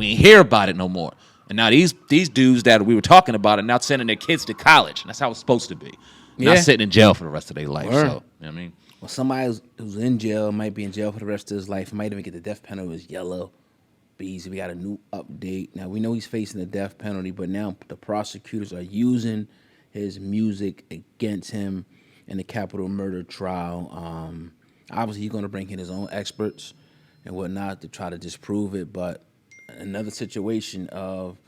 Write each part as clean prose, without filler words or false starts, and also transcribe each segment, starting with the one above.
We ain't hear about it no more. And now these dudes that we were talking about are now sending their kids to college. And that's how it's supposed to be. Not sitting in jail for the rest of their life. So, you know what I mean? Well, somebody who's in jail might be in jail for the rest of his life. Might even get the death penalty. Is Yella Beezy. We got a new update. Now, we know he's facing the death penalty, but now the prosecutors are using his music against him in the capital murder trial. Obviously, he's going to bring in his own experts and whatnot to try to disprove it. But another situation of,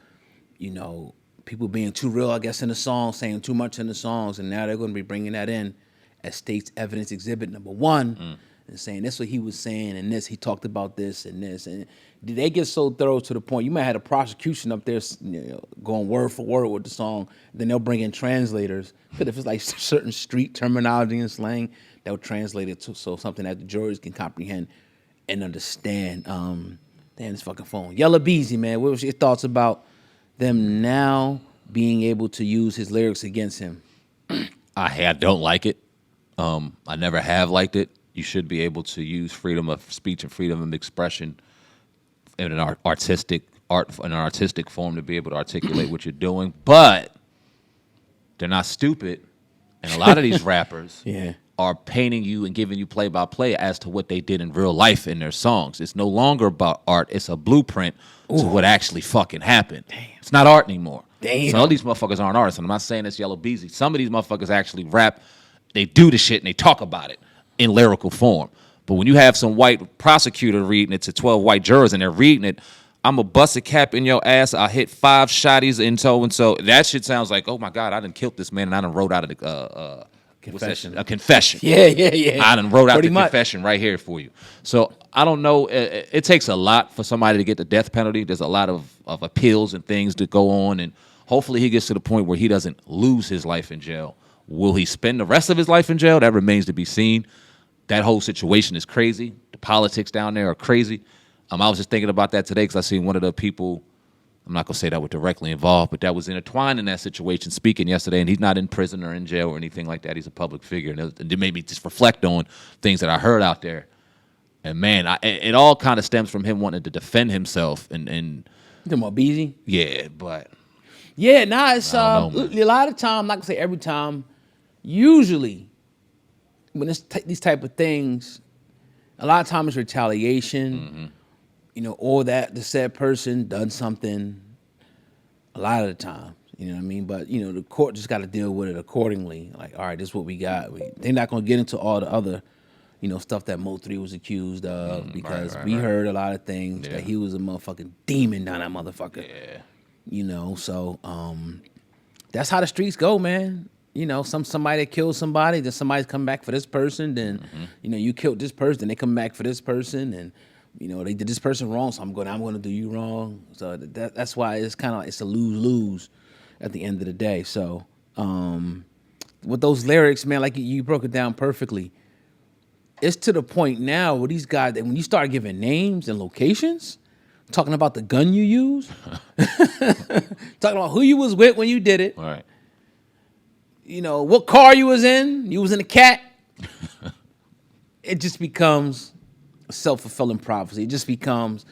people being too real, I guess, in the song, saying too much in the songs, and now they're going to be bringing that in as state's evidence exhibit number 1 and saying this is what he was saying and this, he talked about this and this. And they get so thorough to the point, you might have a prosecution up there going word for word with the song, then they'll bring in translators. But if it's like certain street terminology and slang, they'll translate it to so something that the juries can comprehend and understand. Damn, this fucking phone. Yella Beezy, man, what was your thoughts about them now being able to use his lyrics against him? I don't like it. I never have liked it. You should be able to use freedom of speech and freedom of expression in an artistic form to be able to articulate what you're doing. But they're not stupid, and a lot of these rappers are painting you and giving you play-by-play as to what they did in real life in their songs. It's no longer about art. It's a blueprint to what actually fucking happened. Damn. It's not art anymore. Damn. Some of these motherfuckers aren't artists, and I'm not saying it's Yella Beezy. Some of these motherfuckers actually rap. They do the shit and they talk about it in lyrical form. But when you have some white prosecutor reading it to 12 white jurors and they're reading it, I'm a bust a cap in your ass. I hit 5 shotties in so-and-so. That shit sounds like, oh my God, I done killed this man and I done wrote out a confession. A confession. Yeah. I done wrote out the confession right here for you. So I don't know. It takes a lot for somebody to get the death penalty. There's a lot of appeals and things to go on. And hopefully he gets to the point where he doesn't lose his life in jail. Will he spend the rest of his life in jail? That remains to be seen. That whole situation is crazy. The politics down there are crazy. I was just thinking about that today because I seen one of the people, I'm not going to say that was directly involved, but that was intertwined in that situation speaking yesterday, and he's not in prison or in jail or anything like that. He's a public figure. And it made me just reflect on things that I heard out there. And, man, it all kind of stems from him wanting to defend himself. And You talking about Beezy? Yeah, but... Yeah, it's I don't know, a lot of time, I'm not going to say every time, usually when it's these type of things, a lot of times it's retaliation, or that the said person done something a lot of the time, you know what I mean? But, the court just got to deal with it accordingly. Like, all right, this is what we got. They're not going to get into all the other, stuff that Mo 3 was accused of because we heard a lot of things that he was a motherfucking demon down that motherfucker. Yeah. So that's how the streets go, man. Somebody that kills somebody, then somebody's come back for this person, then, you killed this person, then they come back for this person, and, they did this person wrong, so I'm going to do you wrong. So that's why it's kind of, it's a lose-lose at the end of the day. So with those lyrics, man, like you broke it down perfectly, it's to the point now where these guys, when you start giving names and locations, talking about the gun you used, talking about who you was with when you did it, All right. What car you was in a cat. It just becomes a self-fulfilling prophecy. It just becomes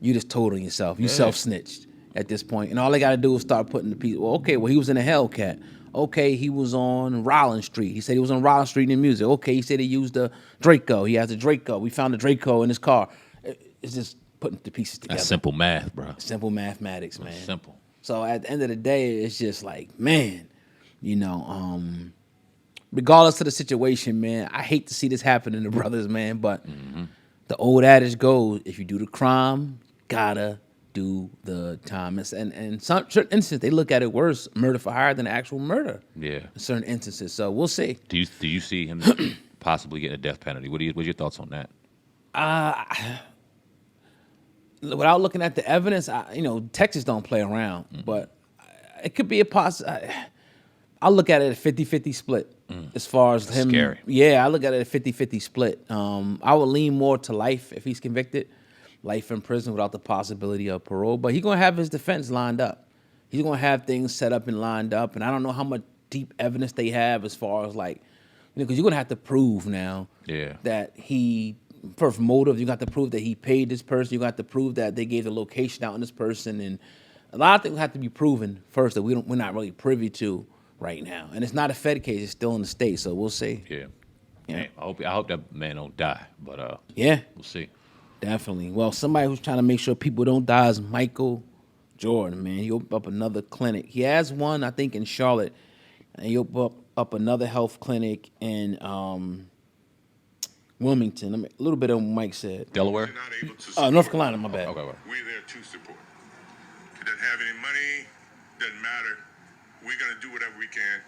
you just told on yourself. You self-snitched at this point. And all they got to do is start putting the piece. Well, okay, he was in a Hellcat. Okay, he was on Rollins Street. He said he was on Rollins Street in music. Okay, he said he used a Draco. He has a Draco. We found a Draco in his car. It's just putting the pieces together. That's simple math, bro. Simple mathematics, man. That's simple. So at the end of the day, it's just like, man, regardless of the situation, man, I hate to see this happen to brothers, man, but the old adage goes, if you do the crime, gotta do the time. And some certain instances, they look at it worse, murder for hire, than actual murder. Yeah. In certain instances. So we'll see. Do you see him possibly getting a death penalty? What's your thoughts on that? Without looking at the evidence, Texas don't play around, but it could be a I'll look at it a 50-50 split as far as him. Scary. Yeah, I look at it a 50-50 split. I would lean more to life if he's convicted, life in prison without the possibility of parole. But he's going to have his defense lined up. He's going to have things set up and lined up. And I don't know how much deep evidence they have as far as because you're going to have to prove now that he first motive. You got to prove that he paid this person. You got to prove that they gave the location out on this person, and a lot of things have to be proven first that we're not really privy to right now. And it's not a Fed case; it's still in the state, so we'll see. Yeah. Man, I hope that man don't die, but yeah, we'll see. Definitely. Well, somebody who's trying to make sure people don't die is Michael Jordan. Man, he opened up another clinic. He has one, I think, in Charlotte, and he opened up another health clinic in Wilmington. A little bit of what Mike said. Delaware? North Carolina, my bad. Okay. We're there to support. He doesn't have any money, doesn't matter. We're going to do whatever we can.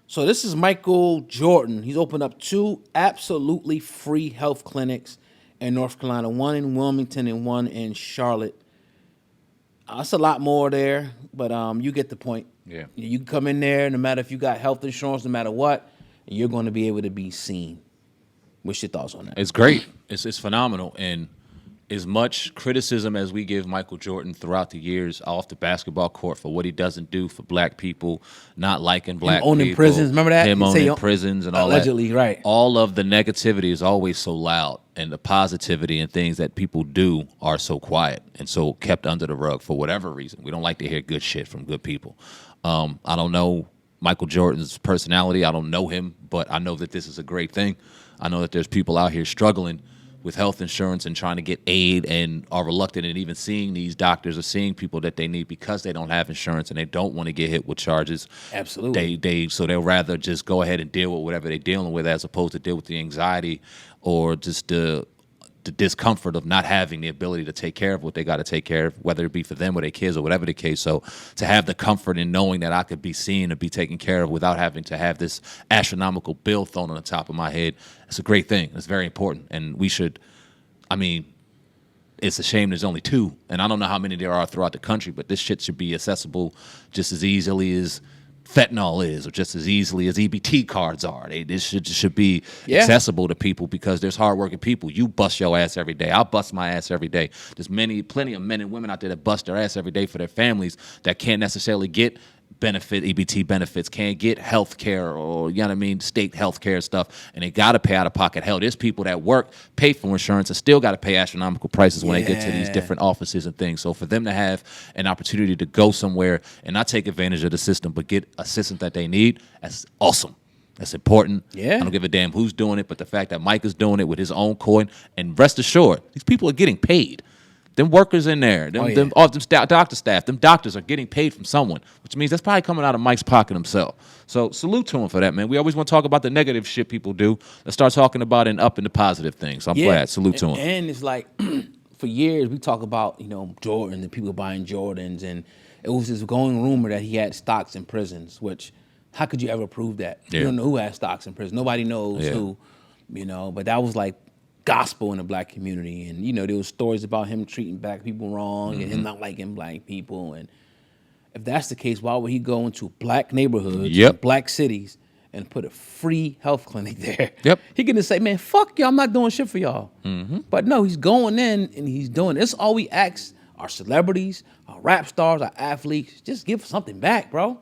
So this is Michael Jordan. He's opened up 2 absolutely free health clinics in North Carolina, one in Wilmington and one in Charlotte. That's a lot more there, but you get the point. Yeah. You can come in there, no matter if you got health insurance, no matter what, and you're going to be able to be seen. What's your thoughts on that? It's great. It's phenomenal. And as much criticism as we give Michael Jordan throughout the years off the basketball court for what he doesn't do for black people, not liking black people. Owning prisons, remember that? Him owning prisons and all allegedly, that. Right. All of the negativity is always so loud, and the positivity and things that people do are so quiet and so kept under the rug for whatever reason. We don't like to hear good shit from good people. I don't know Michael Jordan's personality. I don't know him, but I know that this is a great thing. I know that there's people out here struggling with health insurance and trying to get aid and are reluctant in even seeing these doctors or seeing people that they need because they don't have insurance and they don't want to get hit with charges. Absolutely. So they'll rather just go ahead and deal with whatever they're dealing with as opposed to deal with the anxiety or just the discomfort of not having the ability to take care of what they got to take care of, whether it be for them or their kids or whatever the case. So to have the comfort in knowing that I could be seen and be taken care of without having to have this astronomical bill thrown on the top of my head, it's a great thing. It's very important. And we should, it's a shame there's only 2. And I don't know how many there are throughout the country, but this shit should be accessible just as easily as fentanyl is, or just as easily as EBT cards are. This should be accessible to people because there's hardworking people. You bust your ass every day. I bust my ass every day. There's plenty of men and women out there that bust their ass every day for their families that can't necessarily get EBT benefits, can't get health care or, state health care stuff, and they got to pay out of pocket. Hell, there's people that work, pay for insurance, and still got to pay astronomical prices when they get to these different offices and things. So for them to have an opportunity to go somewhere and not take advantage of the system but get assistance that they need, that's awesome. That's important. Yeah. I don't give a damn who's doing it, but the fact that Mike is doing it with his own coin, and rest assured, these people are getting paid. Them workers in there, them doctor staff, them doctors are getting paid from someone, which means that's probably coming out of Mike's pocket himself. So salute to him for that, man. We always want to talk about the negative shit people do. Let's start talking about and up in the positive things. So I'm glad. Salute to him. And it's like, for years, we talk about, Jordan, the people buying Jordans, and it was this going rumor that he had stocks in prisons, which, how could you ever prove that? Yeah. You don't know who has stocks in prison. Nobody knows who, but that was like gospel in the black community. And, there was stories about him treating black people wrong and him not liking black people. And if that's the case, why would he go into black neighborhoods, black cities, and put a free health clinic there? Yep. He can just say, man, fuck y'all, I'm not doing shit for y'all. But no, he's going in and he's doing it. That's all we ask our celebrities, our rap stars, our athletes. Just give something back, bro.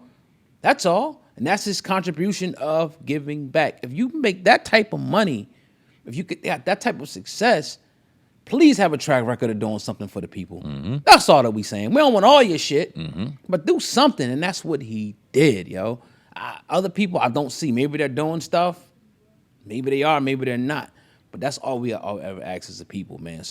That's all. And that's his contribution of giving back. If you make that type of money, if you get that type of success, please have a track record of doing something for the people. That's all that we saying. We don't want all your shit, but do something, and that's what he did, yo. Other people I don't see. Maybe they're doing stuff. Maybe they are. Maybe they're not. But that's all we ever ask as a people, man.